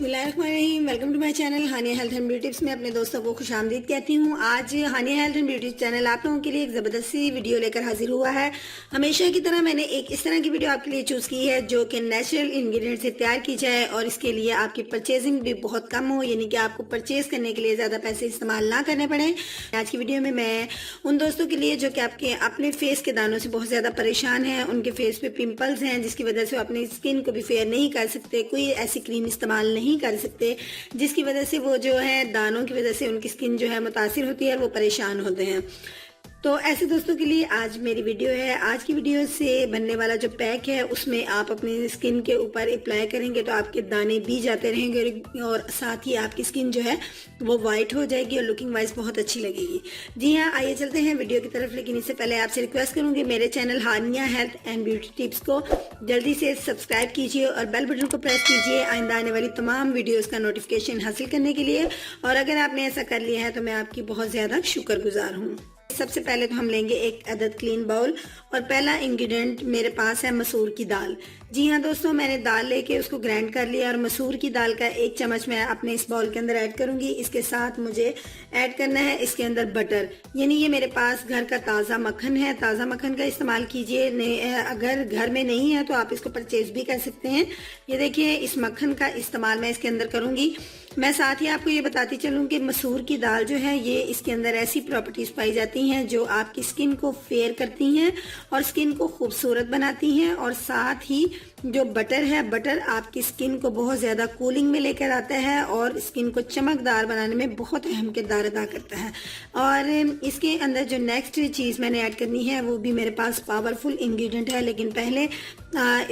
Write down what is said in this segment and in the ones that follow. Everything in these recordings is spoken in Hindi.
बिस्मिल्लाहिर्रहमानिर्रहीम। Welcome to my channel Haniya health and beauty tips में अपने दोस्तों को खुशामदीद कहती हूँ। आज Haniya health and beauty channel आप लोगों के लिए एक ज़बरदस्त सी वीडियो लेकर हाजिर हुआ है। हमेशा की तरह मैंने एक इस तरह की वीडियो आपके लिए चूज़ की है जो कि नेचुरल इंग्रेडिएंट से तैयार की जाए और इसके लिए आपकी परचेजिंग भी बहुत कम हो, यानी कि आपको परचेज करने के लिए ज़्यादा पैसे इस्तेमाल ना करने पड़े। आज की वीडियो में मैं उन दोस्तों के लिए जो कि आपके अपने फेस के दानों से बहुत ज़्यादा परेशान हैं, उनके फेस पे पिंपल्स हैं जिसकी वजह से वो अपनी स्किन को भी फेयर नहीं कर सकते, कोई ऐसी क्रीम इस्तेमाल नहीं कर सकते जिसकी वजह से वो जो है दानों की वजह से उनकी स्किन जो है मुतासिर होती है और वो परेशान होते हैं। तो ऐसे दोस्तों के लिए आज मेरी वीडियो है। आज की वीडियो से बनने वाला जो पैक है उसमें आप अपनी स्किन के ऊपर अप्लाई करेंगे तो आपके दाने भी जाते रहेंगे और साथ ही आपकी स्किन जो है वो वाइट हो जाएगी और लुकिंग वाइज बहुत अच्छी लगेगी। जी हाँ, आइए चलते हैं वीडियो की तरफ। लेकिन इससे पहले आपसे रिक्वेस्ट करूंगी मेरे channel Haniya health and beauty tips को जल्दी से सब्सक्राइब कीजिए और बेल बटन को प्रेस कीजिए आइंदा आने वाली तमाम वीडियोज़ का नोटिफिकेशन हासिल करने के लिए। और अगर आपने ऐसा कर लिया है तो मैं आपकी बहुत ज़्यादा शुक्रगुजार हूँ। सबसे पहले तो हम लेंगे एक अदद क्लीन बाउल और पहला इंग्रेडिएंट मेरे पास है मसूर की दाल। जी हाँ दोस्तों, मैंने दाल लेके उसको ग्राइंड कर लिया और मसूर की दाल का 1 चम्मच मैं अपने इस बाउल के अंदर ऐड करूंगी। इसके साथ मुझे ऐड करना है इसके अंदर बटर, यानी ये मेरे पास घर का ताज़ा मक्खन है। ताज़ा मक्खन का इस्तेमाल कीजिए, अगर घर में नहीं है तो आप इसको परचेज भी कर सकते हैं। ये देखिए, इस मक्खन का इस्तेमाल मैं इसके अंदर करूंगी। मैं साथ ही आपको ये बताती चलूँ कि मसूर की दाल जो है ये इसके अंदर ऐसी प्रॉपर्टीज पाई जाती हैं जो आपकी स्किन को फेयर करती हैं और स्किन को खूबसूरत बनाती हैं। और साथ ही जो बटर है, बटर आपकी स्किन को बहुत ज़्यादा कूलिंग में लेकर आता है और स्किन को चमकदार बनाने में बहुत अहम किरदार अदा करता है। और इसके अंदर जो नेक्स्ट चीज़ मैंने ऐड करनी है वो भी मेरे पास पावरफुल इंग्रेडिएंट है, लेकिन पहले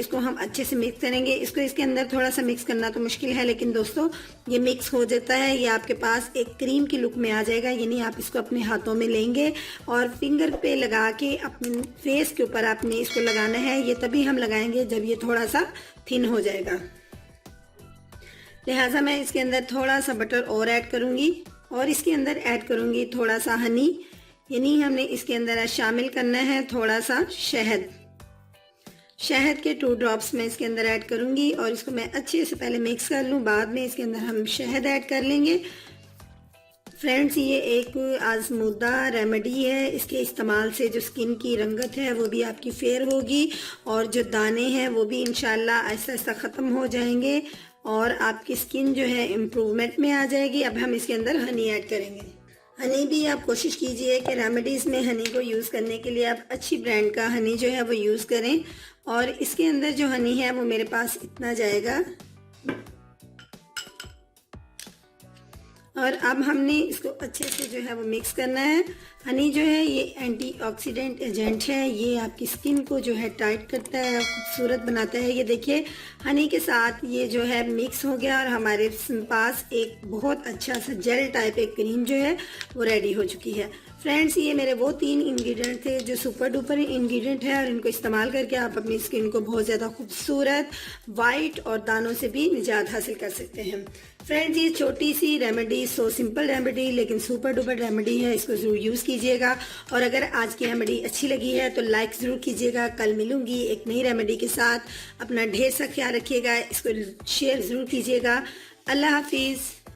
इसको हम अच्छे से मिक्स करेंगे। इसको इसके अंदर थोड़ा सा मिक्स करना तो मुश्किल है, लेकिन दोस्तों ये मिक्स हो जाता है, ये आपके पास एक क्रीम की लुक में आ जाएगा। यानी आप इसको अपने हाथों में लेंगे और फिंगर पे लगा के अपने फेस के ऊपर आपने इसको लगाना है। ये तभी हम लगाएंगे जब ये थोड़ा सा थिन हो जाएगा। लिहाजा मैं इसके अंदर थोड़ा सा बटर और ऐड करूंगी और इसके अंदर ऐड करूंगी थोड़ा सा हनी, यानी हमने इसके अंदर शामिल करना है थोड़ा सा शहद। शहद के 2 ड्रॉप्स मैं इसके अंदर ऐड करूंगी और इसको मैं अच्छे से पहले मिक्स कर लूं, बाद में इसके अंदर हम शहद ऐड कर लेंगे। फ्रेंड्स, ये एक आजमूदा रेमेडी है। इसके इस्तेमाल से जो स्किन की रंगत है वो भी आपकी फेयर होगी और जो दाने हैं वो भी इंशाल्लाह आहिस्ता आहिस्ता ख़त्म हो जाएंगे और आपकी स्किन जो है इम्प्रूवमेंट में आ जाएगी। अब हम इसके अंदर हनी ऐड करेंगे। हनी भी आप कोशिश कीजिए कि रेमेडीज़ में हनी को यूज़ करने के लिए आप अच्छी ब्रांड का हनी जो है वो यूज़ करें। और इसके अंदर जो हनी है वो मेरे पास इतना जाएगा। और अब हमने इसको अच्छे से जो है वो मिक्स करना है। हनी जो है ये एंटीऑक्सीडेंट एजेंट है, ये आपकी स्किन को जो है टाइट करता है, खूबसूरत बनाता है। ये देखिए, हनी के साथ ये जो है मिक्स हो गया और हमारे पास एक बहुत अच्छा सा जेल टाइप एक क्रीम जो है वो रेडी हो चुकी है। फ्रेंड्स, ये मेरे वो 3 इंग्रेडिएंट थे जो सुपर डुपर इंग्रेडिएंट है और इनको इस्तेमाल करके आप अपनी स्किन को बहुत ज़्यादा खूबसूरत, वाइट और दानों से भी निजात हासिल कर सकते हैं। फ्रेंड्स, ये छोटी सी रेमेडी, सो सिंपल रेमेडी लेकिन सुपर डुपर रेमेडी है, इसको ज़रूर यूज़ कीजिएगा। और अगर आज की रेमेडी अच्छी लगी है तो लाइक ज़रूर कीजिएगा। कल मिलूंगी एक नई रेमेडी के साथ। अपना ढेर सा ख्याल रखिएगा, इसको शेयर ज़रूर कीजिएगा। अल्लाह हाफिज़।